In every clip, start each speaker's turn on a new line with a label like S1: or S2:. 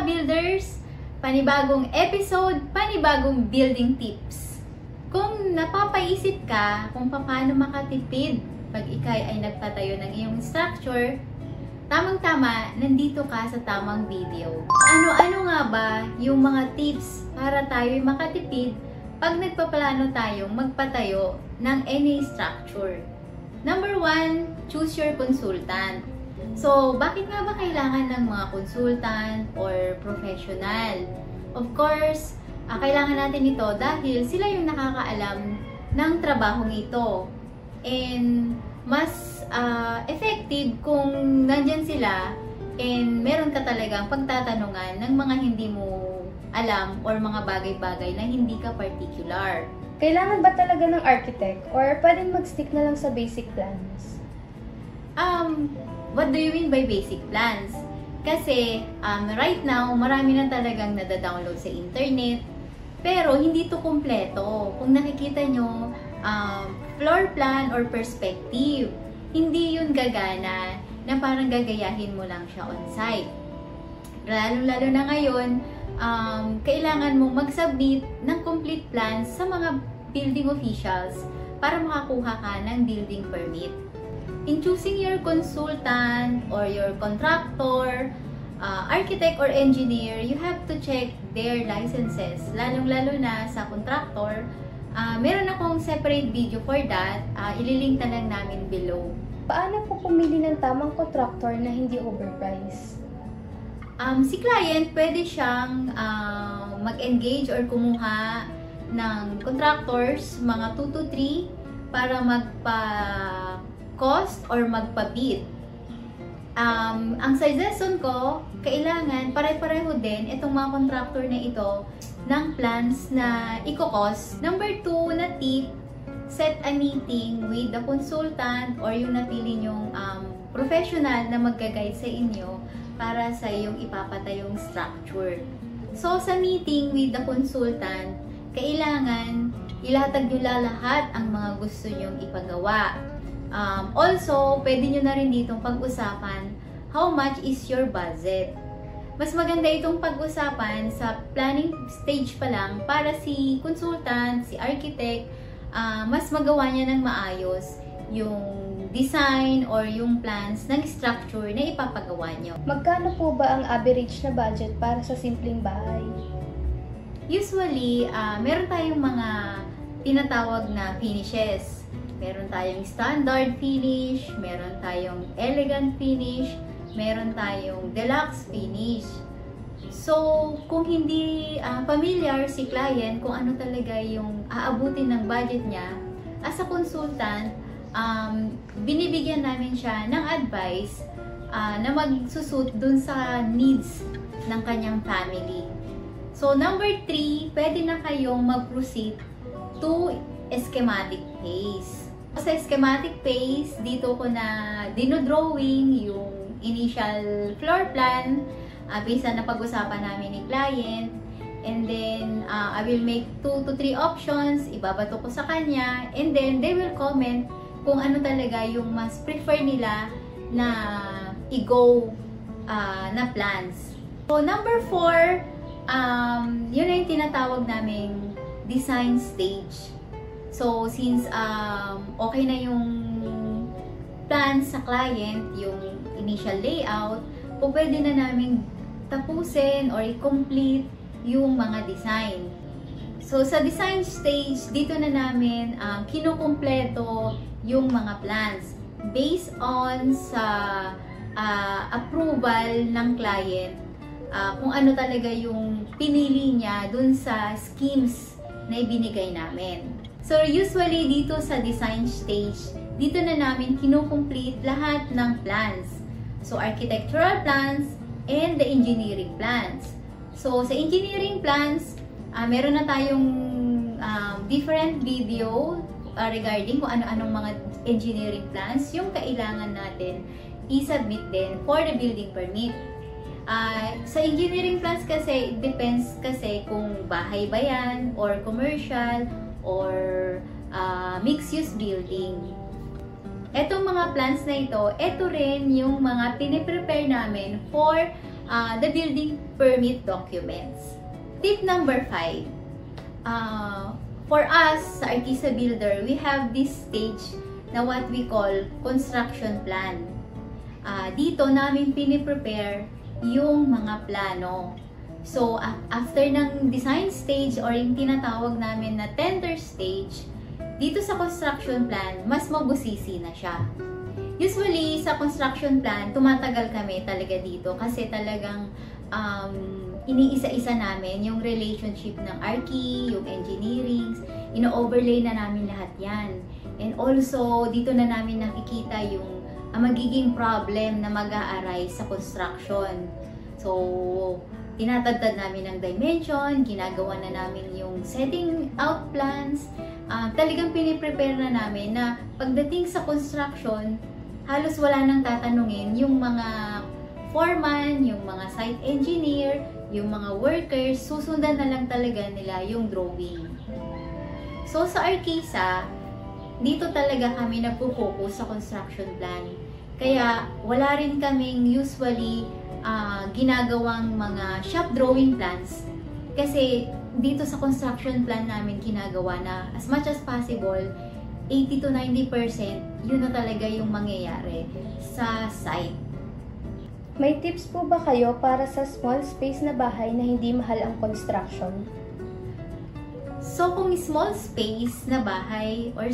S1: builders! Panibagong episode, panibagong building tips. Kung napapaisip ka kung paano makatipid pag ikay ay nagtatayo ng iyong structure, tamang-tama, nandito ka sa tamang video. Ano-ano nga ba yung mga tips para tayo makatipid pag nagpaplano tayong magpatayo ng any structure? Number 1, choose your consultant. So, bakit nga ba kailangan ng mga consultant or professional? Of course, kailangan natin ito dahil sila yung nakakaalam ng trabahong ito. And mas effective kung nandyan sila and meron ka talagang pagtatanungan ng mga hindi mo alam or mga bagay-bagay na hindi ka particular.
S2: Kailangan ba talaga ng architect or pwedeng mag-stick na lang sa basic plans?
S1: What do you mean by basic plans? Kasi right now, marami na talagang nada-download sa internet, pero hindi to kumpleto. Kung nakikita nyo, floor plan or perspective, hindi yun gagana na parang gagayahin mo lang siya on-site. Lalo-lalo na ngayon, kailangan mong mag-submit ng complete plans sa mga building officials para makakuha ka ng building permit. In choosing your consultant or your contractor, architect or engineer, you have to check their licenses. Lalong-lalo na sa contractor, meron akong separate video for that. Ililink na lang namin below.
S2: Paano po pumili ng tamang contractor na hindi overpriced?
S1: Si client, pwede siyang mag-engage or kumuha ng contractors, mga 2 to 3, para magpa-cost or magpa-bid. Ang suggestion ko, kailangan pare-pareho din itong mga contractor na ito ng plans na i-cost. Number 2 na tip, set a meeting with the consultant or yung napili nyong professional na mag-guide sa inyo para sa iyong ipapatayong structure. So, sa meeting with the consultant, kailangan ilatag nyo lahat ang mga gusto nyong ipagawa. Also, pwede nyo na rin ditong pag-usapan how much is your budget. Mas maganda itong pag-usapan sa planning stage pa lang para si consultant, si architect, mas magawa niya ng maayos yung design or yung plans ng structure na ipapagawa nyo.
S2: Magkano po ba ang average na budget para sa simpleng bahay?
S1: Usually, meron tayong mga tinatawag na finishes. Meron tayong standard finish, meron tayong elegant finish, meron tayong deluxe finish. So, kung hindi familiar si client kung ano talaga yung aabutin ng budget niya, as a consultant, binibigyan namin siya ng advice na magsusut dun sa needs ng kanyang family. So, number 3, pwede na kayong mag-proceed to schematic phase. Sa schematic phase, dito ko na dinodrawing yung initial floor plan based na pag-usapan namin ni client. And then, I will make 2 to 3 options, ibabato ko sa kanya, and then they will comment kung ano talaga yung mas prefer nila na i-go na plans. So, number 4, yun na yung tinatawag naming design stage. So, since okay na yung plans sa client, yung initial layout, po pwede na namin tapusin or i-complete yung mga design. So, sa design stage, dito na namin kinukumpleto yung mga plans based on sa approval ng client, kung ano talaga yung pinili niya dun sa schemes na ibinigay namin. So, usually dito sa design stage, dito na namin kinukomplete lahat ng plans. So, architectural plans and the engineering plans. So, sa engineering plans, meron na tayong different video regarding kung ano-anong mga engineering plans yung kailangan natin i-submit din for the building permit. Sa engineering plans kasi, it depends kasi kung bahay ba yan, or commercial, or mixed-use building. Etong mga plans na ito rin yung mga piniprepare namin for the building permit documents. Tip number 5. For us, sa Artisa Builder, we have this stage na what we call construction plan. Dito namin piniprepare yung mga plano. So, after ng design stage or yung tinatawag namin na tender stage, dito sa construction plan, mas mabusisi na siya. Usually, sa construction plan, tumatagal kami talaga dito kasi talagang iniisa-isa namin yung relationship ng archi, yung engineering, ino-overlay na namin lahat yan. And also, dito na namin nakikita yung magiging problem na mag-a-arise sa construction. So, tinatagtad namin ng dimension, ginagawa na namin yung setting out plans. Talagang piniprepare na namin na pagdating sa construction, halos wala nang tatanungin yung mga foreman, yung mga site engineer, yung mga workers, susundan na lang talaga nila yung drawing. So sa Artisa, dito talaga kami nagpo-focus sa construction plan. Kaya wala rin kaming usually ginagawang mga shop drawing plans kasi dito sa construction plan namin ginagawa na as much as possible 80 to 90% yun na talaga yung mangyayari sa site.
S2: May tips po ba kayo para sa small space na bahay na hindi mahal ang construction?
S1: So kung small space na bahay or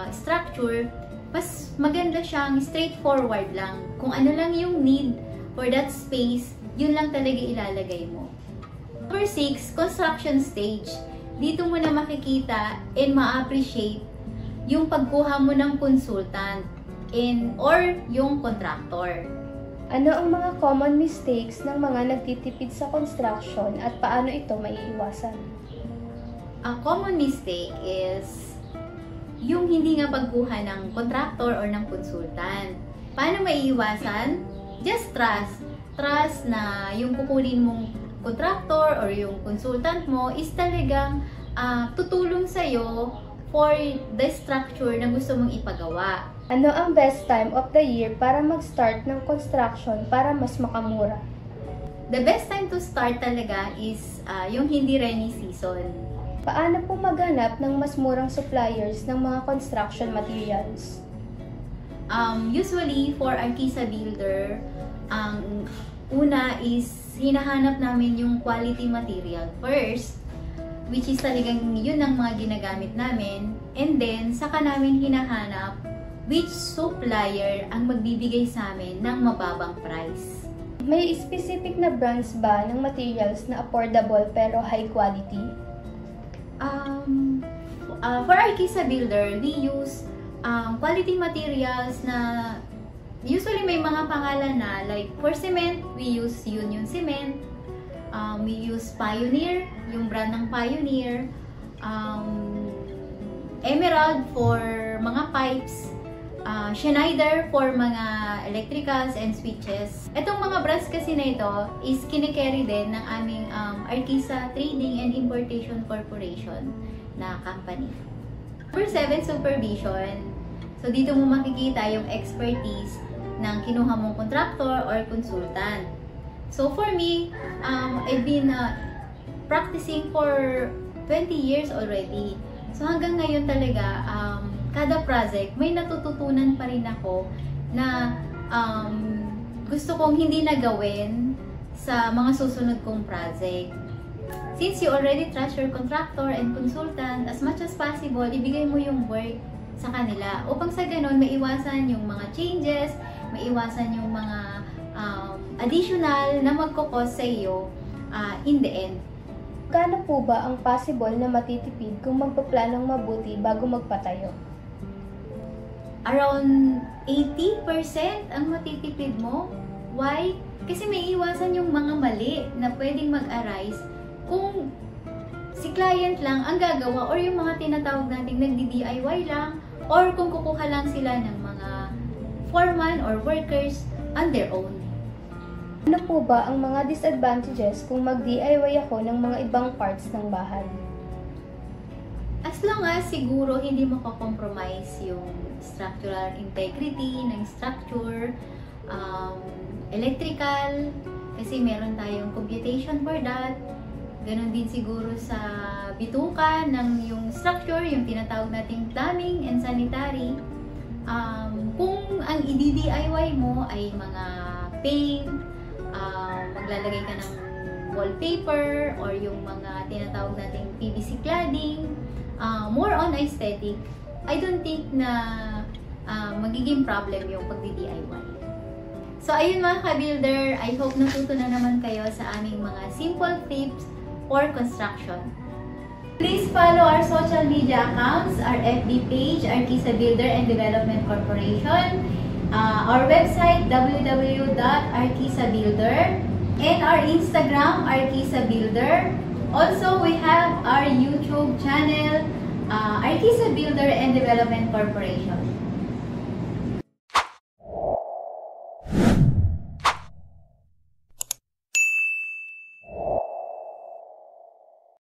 S1: structure, mas maganda siyang straightforward lang. Kung ano lang yung need for that space, yun lang talaga ilalagay mo. Number 6, construction stage. Dito mo na makikita and ma-appreciate yung pagkuha mo ng consultant or yung contractor.
S2: Ano ang mga common mistakes ng mga nagtitipid sa construction at paano ito maiiwasan?
S1: A common mistake is yung hindi nga pagkuha ng contractor or ng consultant. Paano maiiwasan? Just trust. Trust na yung kukunin mong contractor or yung consultant mo is talagang tutulong sa'yo for the structure na gusto mong ipagawa.
S2: Ano ang best time of the year para mag-start ng construction para mas makamura?
S1: The best time to start talaga is yung hindi rainy season.
S2: Paano po maghanap ng mas murang suppliers ng mga construction materials?
S1: Usually, for Artisa Builder, ang una is hinahanap namin yung quality material first, which is talagang yun ang mga ginagamit namin. And then, saka namin hinahanap which supplier ang magbibigay sa amin ng mababang price.
S2: May specific na brands ba ng materials na affordable pero high quality?
S1: For Artisa Builder, we use quality materials na usually may mga pangalan na, like for cement, we use Union Cement, we use Pioneer, yung brand ng Pioneer, Emerald for mga pipes, Schneider for mga electricals and switches. Itong mga brands kasi na ito is kinikerry din ng aming Artisa Trading and Importation Corporation na company. Number 7, supervision. So dito mo makikita yung expertise ng kinuha mong contractor or consultant. So for me, I've been practicing for 20 years already. So hanggang ngayon talaga, kada project, may natututunan pa rin ako na gusto kong hindi na gawin sa mga susunod kong project. Since you already trust your contractor and consultant, as much as possible, ibigay mo yung work sa kanila upang sa ganun maiwasan yung mga changes, maiwasan yung mga additional na magkakos sa iyo in the end.
S2: Kano po ba ang possible na matitipid kung magpaplanong mabuti bago magpatayo?
S1: Around 80% ang matitipid mo. Why? Kasi may iwasan yung mga mali na pwedeng mag-arise kung si client lang ang gagawa or yung mga tinatawag nating nagdi-DIY lang or kung kukuha lang sila ng mga foreman or workers on their own.
S2: Ano po ba ang mga disadvantages kung mag-DIY ako ng mga ibang parts ng bahay?
S1: As long as siguro hindi mo compromise yung structural integrity ng structure, electrical, Kasi meron tayong computation for that. Ganon din siguro sa bituka ng yung structure, yung tinatawag nating plumbing and sanitary. Kung ang i-DIY mo ay mga paint, maglalagay ka ng wallpaper, or yung mga tinatawag nating PVC cladding, more on aesthetic, I don't think na magiging problem yung pag-DIY. So ayun mga ka-builder, I hope natuto na naman kayo sa aming mga simple tips for construction. Please follow our social media accounts, our FB page, Artisa Builder and Development Corporation, our website, www.artisabuilder, and our Instagram, Artisa Builder. Also, we have our YouTube channel, Artisa Builder and Development Corporation.